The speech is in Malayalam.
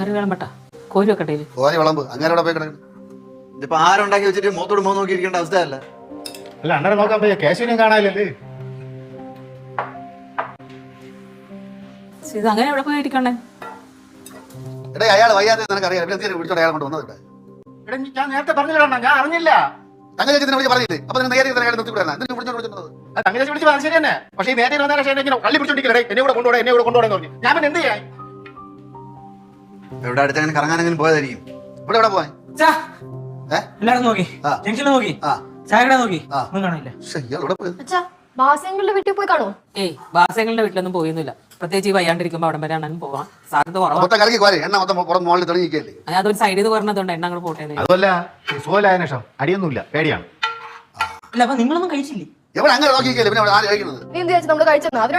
കറി വേണം പട്ടാ കോരി വെക്കട്ടെ കോരി വിളമ്പ് അങ്ങനെ പോയി കിടക്കണം. ഇതിപ്പോ ആരുണ്ടാക്കി വെച്ചിട്ട് മുഖത്തോട് മുഖം നോക്കി ഇരിക്കേണ്ട അവസ്ഥയല്ല. അല്ല അണ്ണനെ നോക്കാൻ പറ്റിയ കേശവിനെയും കാണാനില്ലേ? ഇത് അങ്ങനെ എവിടെ പോയി ഇരിക്കണ്ടേ? എടേ അയാൾ വയ്യാതെ നിനക്ക് അറിയാം. വിളിച്ചോടെ അയാൾ കൊണ്ട് വന്നത് എടാ ഞാൻ നേരത്തെ പറഞ്ഞില്ല, ഞാൻ അറിഞ്ഞില്ല. അങ്ങനെ വിളിച്ച് പറഞ്ഞില്ലേ? അപ്പൊ നേരെ അയാൾ നിർത്തിവിടാ വിളിച്ചോണ്ട് അങ്ങനെ വിളിച്ച് അത് ശരി തന്നെ. പക്ഷേ ഈ നേരത്തെ വന്ന ശേഷം ഇങ്ങനെ കള്ളി പിടിച്ചോണ്ടിരിക്കണേ, എന്നെ കൂടെ കൊണ്ടുപോടെ പറഞ്ഞു. ഞാൻ പിന്നെ എന്ത് ചെയ്യാൻ? എവിടെ അടുത്ത് അങ്ങനെ കറങ്ങാനെങ്കിലും പോയതായിരിക്കും. ഇവിടെ എവിടെ പോവാൻ? എല്ലാരും നോക്കി ജംഗ്ഷനിൽ നോക്കി ചായക്കട നോക്കി ഒന്നും കാണില്ല. ഇവിടെ പോയി ബാസ്യങ്ങളുടെ വീട്ടിൽ പോയി കാണോ? ഏയ് ബാസങ്ങളുടെ വീട്ടിലൊന്നും പോയൊന്നുമില്ല. പ്രത്യേകിച്ച് ഈ വയ്യാണ്ടിരിക്കുമ്പോ അവിടം വരെ അണ്ണൻ പോവാൻ സാധ്യത കുറവാണ്. കറക്കി കോരി എണ്ണ മൊത്തം മുകളിൽ തെളിയിക്കല്ലേ. അതൊരു സൈഡിൽ നിന്ന് പറഞ്ഞതുകൊണ്ട് എണ്ണ അങ്ങോട്ട് പോട്ടെ. അതുമല്ല സുഖലായ ശേഷം അടിയൊന്നുമില്ല, പേടിയാണ്. അല്ല അപ്പൊ നിങ്ങളൊന്നും കഴിച്ചില്ലേ? എവിടെ അങ്ങനെ നോക്കിക്കല്ലേ പിന്നെ ആര് കഴിക്കുന്നത്? നീ എന്ത് വെച്ചാൽ നമ്മള് കഴിച്ചെന്നാ?